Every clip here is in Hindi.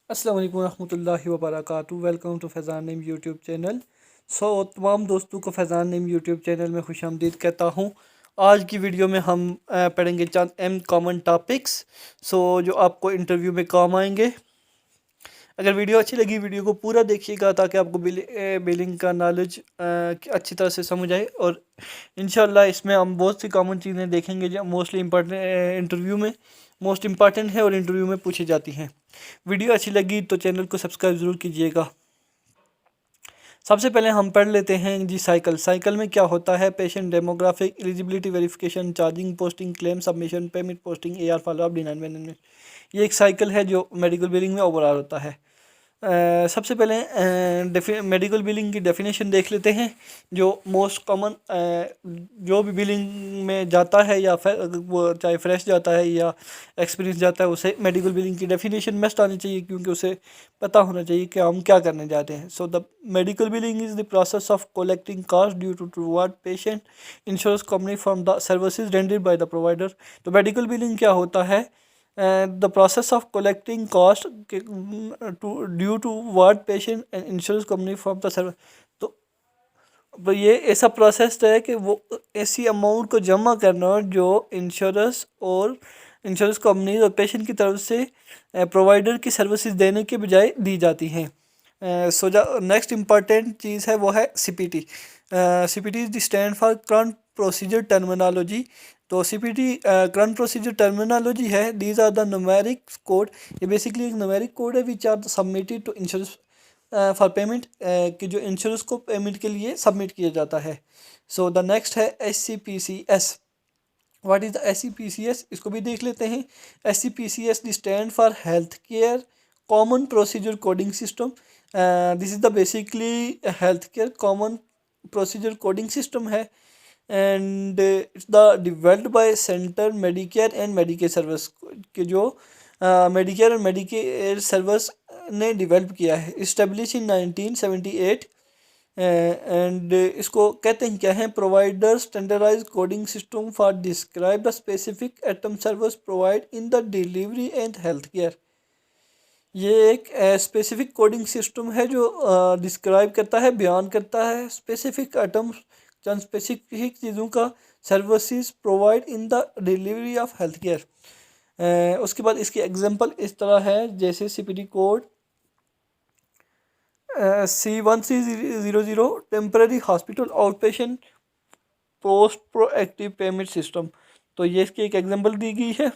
अस्सलाम वालेकुम रहमतुल्लाहि व बरकातुहू। Welcome to Faizan name YouTube channel. तमाम दोस्तों को फैज़ान नेम यूट्यूब चैनल में खुश आमदीद कहता हूँ। आज की वीडियो में हम पढ़ेंगे चंद कॉमन टॉपिक्स जो आपको इंटरव्यू में काम आएंगे। अगर वीडियो अच्छी लगी वीडियो को पूरा देखिएगा ताकि आपको बिलिंग का नॉलेज अच्छी तरह से समझ आए, और इंशाल्लाह इसमें हम बहुत सी कॉमन चीज़ें देखेंगे जो मोस्टली इम्पॉर्टेंट इंटरव्यू में मोस्ट इम्पॉर्टेंट है और इंटरव्यू में पूछी जाती हैं। वीडियो अच्छी लगी तो चैनल को सब्सक्राइब ज़रूर कीजिएगा। सबसे पहले हम पढ़ लेते हैं जी साइकिल। साइकिल में क्या होता है? Patient demographic, eligibility verification, charging, posting, claim submission, payment, posting, AR follow up, denial management. ये एक साइकिल है जो मेडिकल बिलिंग में ओवरऑल होता है। सबसे पहले मेडिकल बिलिंग की डेफिनेशन देख लेते हैं। जो मोस्ट कॉमन जो भी बिलिंग में जाता है या वो चाहे फ्रेश जाता है या एक्सपीरियंस जाता है, उसे मेडिकल बिलिंग की डेफिनेशन मस्ट आनी चाहिए, क्योंकि उसे पता होना चाहिए कि हम क्या करने जाते हैं। So the medical billing is the process of collecting cost due to toward patient insurance company from the services rendered by the provider. तो मेडिकल बिलिंग क्या होता है? The process of collecting cost due to what patient and insurance company from the service। तो ये ऐसा प्रोसेस है कि वो ऐसी अमाउंट को जमा करना जो इंश्योरेंस कंपनी और पेशेंट की तरफ से प्रोवाइडर की सर्विसेज देने के बजाय दी जाती हैं। सो जो नेक्स्ट इम्पॉर्टेंट चीज़ है वो है CPT। CPT is the stand for current procedure terminology. तो CPT करंट प्रोसीजर टर्मिनोलॉजी है। These are the numeric code. ये बेसिकली एक न्यूमेरिक कोड है which are submitted to insurance for payment, कि जो इंश्योरेंस को पेमेंट के लिए सबमिट किया जाता है। सो द नेक्स्ट है SCPCS। What is the SCPCS? इसको भी देख लेते हैं। SCPCS the stand for health care common procedure coding system. This is the basically health care common procedure coding system है, and it's the developed by centre Medicare and Medicare service, के जो मेडिकेयर और मेडिकेयर सर्विस ने डिवेल्प किया है। Establish in 1978। एंड इसको कहते हैं क्या है? Provider standardize coding system for describe the specific item service provide in the delivery and health care. ये एक स्पेसिफिक कोडिंग सिस्टम है जो डिस्क्राइब करता है, बयान करता है स्पेसिफिक आइटम, चंद स्पेसिफिक चीज़ों का services provide in the delivery of health care. उसके बाद इसकी एग्जांपल इस तरह है, जैसे CPT code C1300 temporary hospital out patient post proactive payment system. तो ये इसकी एक एग्जांपल दी गई है।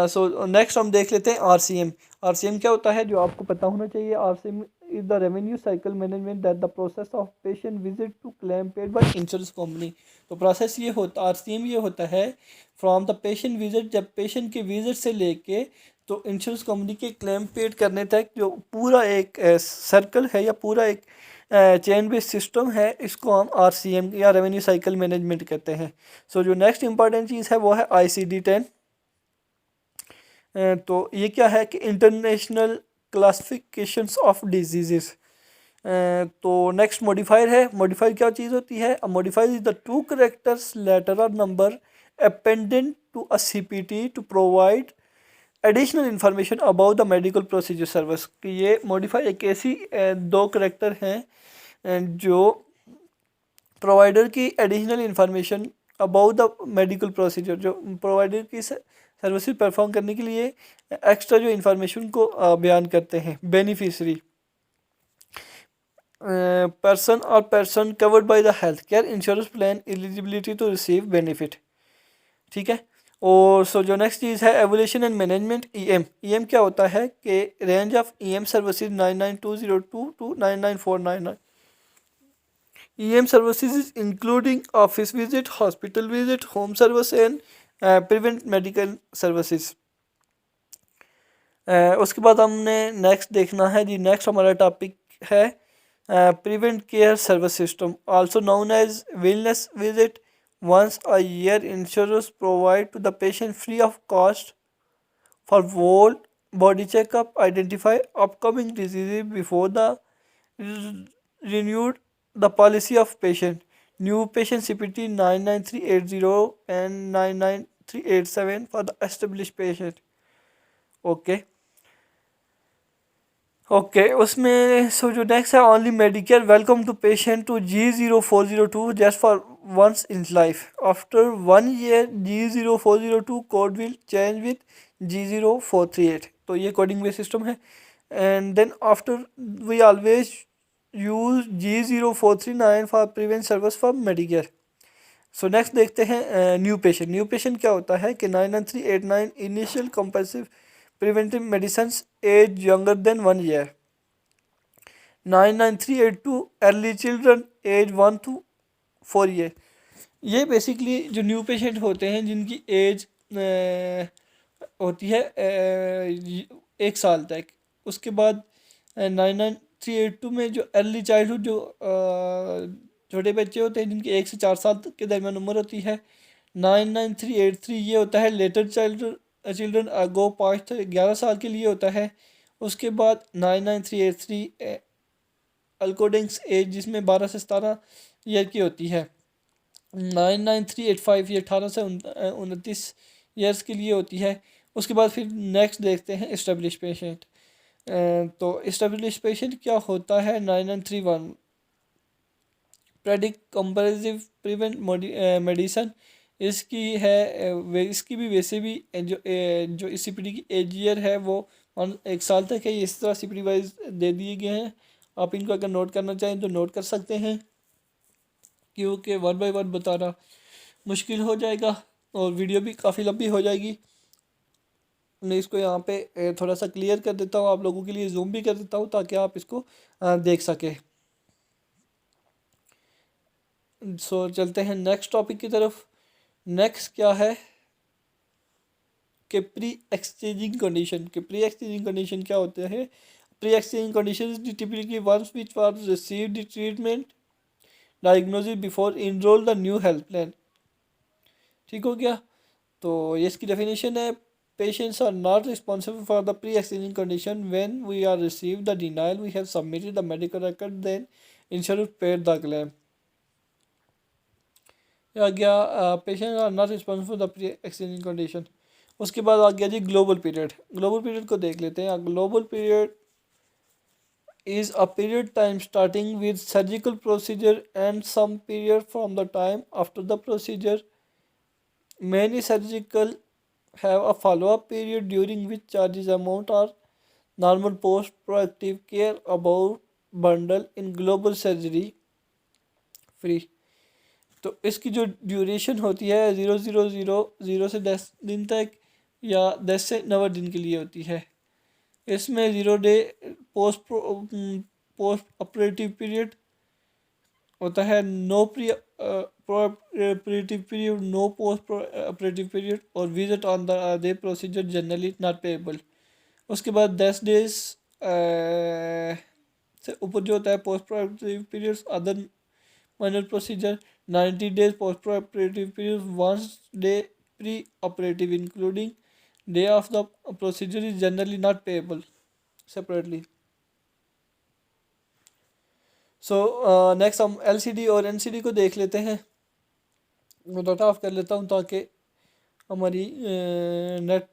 सो नेक्स्ट हम देख लेते हैं RCM। RCM क्या होता है जो आपको पता होना चाहिए? RCM is the revenue cycle management that the process of patient visit to claim paid by insurance company. तो प्रोसेस ये होता RCM ये होता है फ्रॉम द पेशेंट विजिट, जब पेशेंट के विजिट से लेके तो इंश्योरेंस कंपनी के क्लेम पेड करने तक, जो पूरा एक सर्कल है या पूरा एक चेन बेस्ड सिस्टम है, इसको हम RCM या रेवेन्यू साइकिल मैनेजमेंट कहते हैं। सो जो नेक्स्ट इंपॉर्टेंट चीज़ है वो है ICD-10। तो ये क्या है कि इंटरनेशनल क्लासिफिकेशंस ऑफ डिजीज़। तो नेक्स्ट मॉडिफायर है। मॉडिफायर क्या चीज़ होती है? Modifier is the 2 characters letter और number appended to a CPT to provide additional information about the medical procedure service. कि ये मॉडिफायर एक ऐसी 2 कैरेक्टर हैं जो प्रोवाइडर की additional information about the medical procedure, जो प्रोवाइडर की सर्विसेज परफॉर्म करने के लिए एक्स्ट्रा जो इंफॉर्मेशन को बयान करते हैं। Beneficiary person covered by the health care insurance plan eligibility to receive benefit. ठीक है। और जो नेक्स्ट चीज़ है एवोल्यूशन एंड मैनेजमेंट। EM क्या होता है कि range of EM services 99202 to 99499। EM services including office visit, hospital visit, home service and prevent medical services। उसके बाद हमने नेक्स्ट देखना है जी। नेक्स्ट हमारा टॉपिक है prevent care service system, also known as wellness visit once a year। Insurance provide to the patient free of cost for whole body checkup, identify upcoming diseases before the renewed the policy of patient। New patient CPT 99380 and 99387 for the established patient। Okay। Okay उसमें सो जो नेक्स्ट है only Medicare welcome to patient to G0402 just for once in life after 1 year G0402 code will change with G0438। तो ये कोडिंग बेस सिस्टम है। And then after we always use G0439 for prevent service for Medicare. So next देखते हैं न्यू पेशेंट। न्यू पेशेंट क्या होता है कि 99389 initial compulsive preventive medicine age younger than 1 year। 99382 early children age 1 to 4 year। ये बेसिकली जो न्यू पेशेंट होते हैं जिनकी एज होती है 1 साल तक। उसके बाद 99382 में जो अर्ली चाइल्डहुड जो छोटे बच्चे होते हैं जिनकी 1 से 4 साल तक के दरमियान उम्र होती है। 99383 ये होता है लेटर चिल्ड्रन गो 5 से 11 साल के लिए होता है। उसके बाद 99383 अल्कोडिंग्स एज जिसमें 12 से 17 ईयर की होती है। 99385 ये 18 से 29 ईयर्स के लिए होती है। उसके बाद फिर नेक्स्ट देखते हैं इस्टेब्लिश पेशेंट। तो इस्टेब्लिश पेशेंट क्या होता है 9931 प्रेडिक्ट कंपैरेटिव प्रिवेंट मेडिसन। इसकी है इसकी भी वैसे भी जो इस CPD की एज ईयर है वो 1 साल तक है। इस तरह CPD वाइज दे दिए गए हैं। आप इनको अगर नोट करना चाहें तो नोट कर सकते हैं क्योंकि 1 by 1 बताना मुश्किल हो जाएगा और वीडियो भी काफ़ी लंबी हो जाएगी। मैं इसको यहाँ पे थोड़ा सा क्लियर कर देता हूँ, आप लोगों के लिए जूम भी कर देता हूँ ताकि आप इसको देख सकें। सो चलते हैं नेक्स्ट टॉपिक की तरफ। नेक्स्ट क्या है कि प्री एक्सचेंजिंग कंडीशन। के प्री एक्सचेंजिंग कंडीशन क्या होते हैं? Pre existing condition typically ones which was received treatment diagnosis before enroll the new health plan. ठीक हो गया। तो ये इसकी डेफिनेशन है patients are not responsible for the pre-existing condition when we are received the denial we have submitted the medical record then insurance paid the claim। आ गया patient are not responsible for the pre existing condition. उसके बाद आ गया जी ग्लोबल पीरियड। ग्लोबल पीरियड को देख लेते हैं। Global period is a period time starting with surgical procedure and some period from the time after the procedure। Many surgical have a follow-up period during which charges amount are normal post-operative care about bundle in global surgery free। तो इसकी जो ड्यूरेशन होती है 0000 से 10 दिन तक या 10 से 90 दिन के लिए होती है। इसमें 0 डे पोस्ट ऑपरेटिव पीरियड होता है, no pre operative period, no post operative period और visit on the day procedure generally not payable. उसके बाद 10 डेज से ऊपर जो होता है post operative periods other minor procedure. 90 days post operative period, 1 day pre operative including day of the procedure is generally not payable separately. So next हम LCD और NCD को देख लेते हैं। मैं डाटा ऑफ कर लेता हूँ ताकि हमारी नेट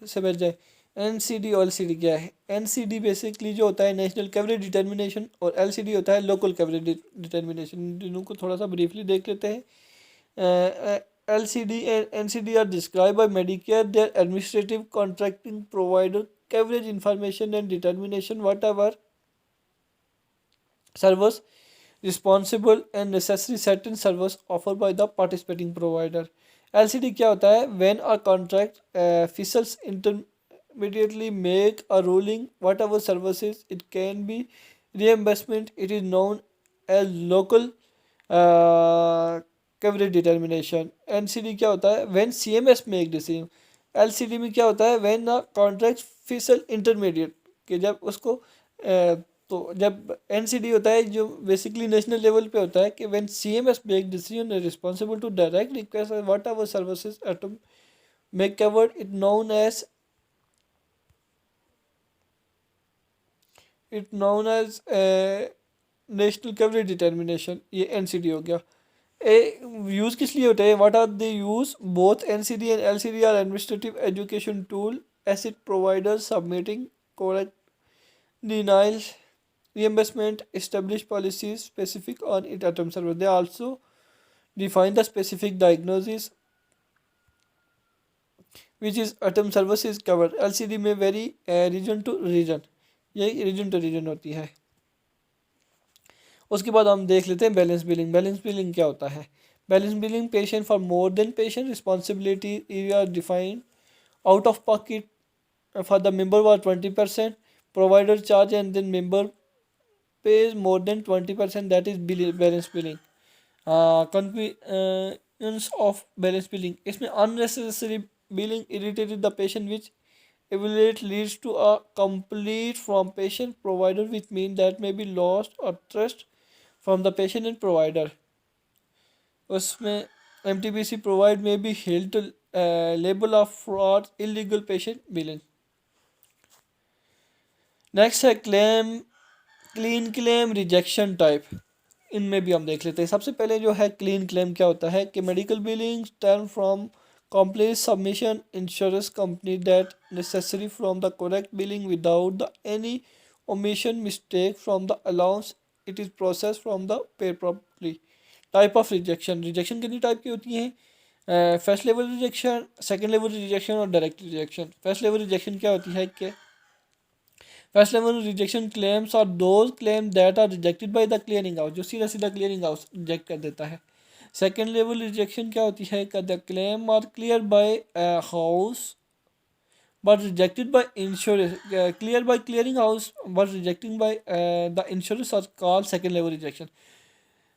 से बच जाए। NCD और LCD क्या है? NCD बेसिकली जो होता है नेशनल कवरेज डिटर्मिनेशन और LCD होता है लोकल कवरेज डिटर्मिनेशन। दोनों को थोड़ा सा ब्रीफली देख लेते हैं। LCD and NCD are described by Medicare their administrative contracting provider coverage information and determination whatever service responsible and necessary certain service offered by the participating provider। LCD क्या होता है? When a contract officials intermediately make a ruling whatever services it can be reimbursement it is known as local coverage determination। NCD क्या होता है? When CMS make decision। LCD में क्या होता है? When a contract official intermediate कि जब उसको तो जब NCD होता है जो बेसिकली नेशनल लेवल पे होता है कि when CMS make decision responsible to direct request whatever services item make covered it known as national coverage determination. ये NCD हो गया। यूज़ किस लिए होता है? What are they use? Both NCD and LCD are administrative education tool assist provider submitting correct denial, reimbursement, establish policies specific on it atom service. They also define the specific diagnosis which is atom services covered. LCD में vary region to region, यही region to region होती है। उसके बाद हम देख लेते हैं बैलेंस बिलिंग। बैलेंस बिलिंग क्या होता है? Balance billing patient for more than patient responsibility area defined out of pocket for the member was 20%, provider charge and then member pays more than 20%, that is balance billing. Convenience of balance billing, इसमें unnecessary billing irritated the patient which evaluate leads to a complete from patient provider which mean that may be lost or trust from the patient and provider. उसमें MTBC provide may be held to label of fraud illegal patient billing. Next है क्लीन क्लेम रिजेक्शन टाइप। इनमें भी हम देख लेते हैं। सबसे पहले जो है क्लीन क्लेम क्या होता है कि medical billing turn from complete submission insurance company that necessary from the correct billing without the any omission mistake from the allowance it is processed from the pay properly. Type of rejection कितनी टाइप की होती हैं? First level rejection, second level rejection और direct rejection. First level rejection क्या होती है कि फर्स्ट लेवल रिजेक्शन क्लेम्स और those claim that are rejected by the clearing house, जो सीधा सीधा क्लियरिंग हाउस रिजेक्ट कर देता है। सेकेंड लेवल रिजेक्शन क्या होती है कि the claim are clear by house but rejected by insurance, clear by clearing house but rejecting by the insurance are called second level rejection.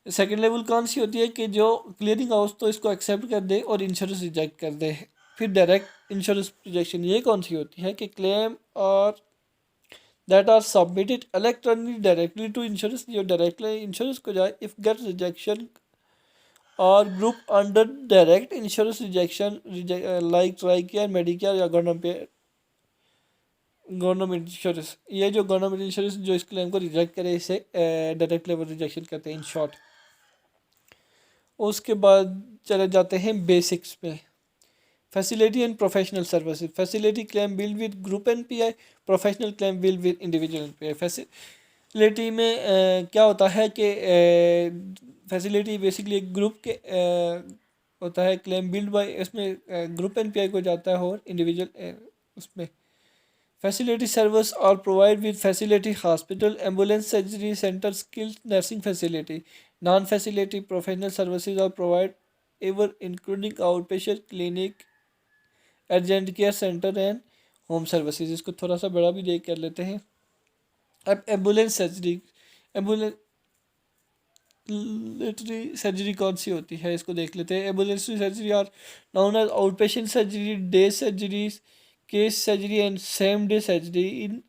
Second level कौन सी होती है कि जो क्लियरिंग हाउस तो इसको एक्सेप्ट कर दे और इंश्योरेंस रिजेक्ट कर दे। फिर डायरेक्ट इंश्योरेंस रिजेक्शन ये कौन सी होती है कि क्लेम और that are submitted electronically directly to insurance, जो directly insurance को जाए। if get rejection or group under direct insurance rejection like TRICARE, Medicare या गवर्नमेंट इंश्योरेंस, ये जो गवर्नमेंट इंश्योरेंस जो इस क्लेम को रिजेक्ट करे इसे डायरेक्ट लेवल रिजेक्शन कहते हैं इन शॉर्ट। उसके बाद चले जाते हैं बेसिक्स पे। Facility and professional services. Facility claim bill with group NPI, professional claim bill with individual NPI. Facility में क्या होता है कि फैसिलिटी बेसिकली ग्रुप के होता है, क्लेम बिल्ड बाय इसमें ग्रुप एनपीआई को जाता है और इंडिविजुअल उसमें। फैसिलिटी सर्विस और provide with facility hospital, ambulance, surgery centre, skilled nursing facility. Non facility professional services और provider including outpatient clinic, urgent care centre and home services. इसको थोड़ा सा बड़ा भी देख कर लेते हैं। अब एम्बुलेंस सर्जरी, एम्बुलेटरी सर्जरी कौन सी होती है इसको देख लेते हैं। Ambulance surgery are known as out patient surgery, day surgeries, case surgery and same day surgery. In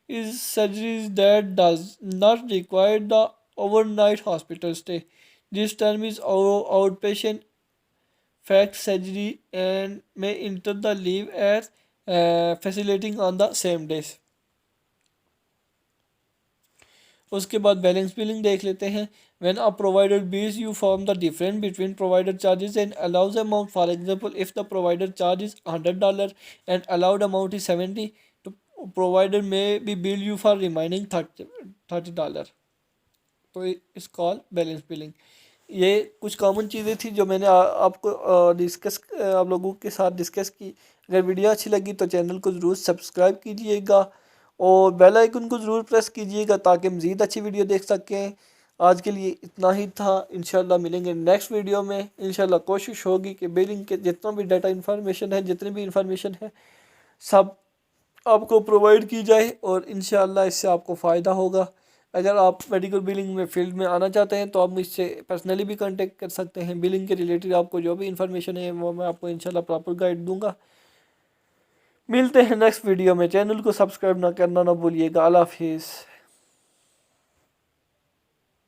is surgeries that does not require the overnight hospital stay. This term is outpatient fact surgery and may enter the leave as facilitating on the same days. उसके बाद बैलेंस बिलिंग देख लेते हैं। when a provider bills you from the difference between provider charges and allows amount, for example if the provider charge is $100 and allowed amount is 70, तो provider may be bill you for remaining $30, तो इट्स कॉल्ड बैलेंस बिलिंग। ये कुछ कॉमन चीज़ें थी जो मैंने आपको डिस्कस आप लोगों के साथ डिस्कस की। अगर वीडियो अच्छी लगी तो चैनल को ज़रूर सब्सक्राइब कीजिएगा और बेल आइकन को ज़रूर प्रेस कीजिएगा ताकि मज़ीद अच्छी वीडियो देख सकें। आज के लिए इतना ही था। इंशाल्लाह मिलेंगे नेक्स्ट वीडियो में। इंशाल्लाह कोशिश होगी कि बिलिंग के जितना भी डाटा इंफॉर्मेशन है, जितनी भी इंफॉर्मेशन है, सब आपको प्रोवाइड की जाए और इंशाल्लाह इससे आपको फ़ायदा होगा। अगर आप मेडिकल बिलिंग में फील्ड में आना चाहते हैं तो आप मुझसे पर्सनली भी कांटेक्ट कर सकते हैं। बिलिंग के रिलेटेड आपको जो भी इंफॉर्मेशन है वो मैं आपको इंशाल्लाह प्रॉपर गाइड दूंगा। मिलते हैं नेक्स्ट वीडियो में। चैनल को सब्सक्राइब ना करना ना भूलिएगा। अल्लाह हाफिज़।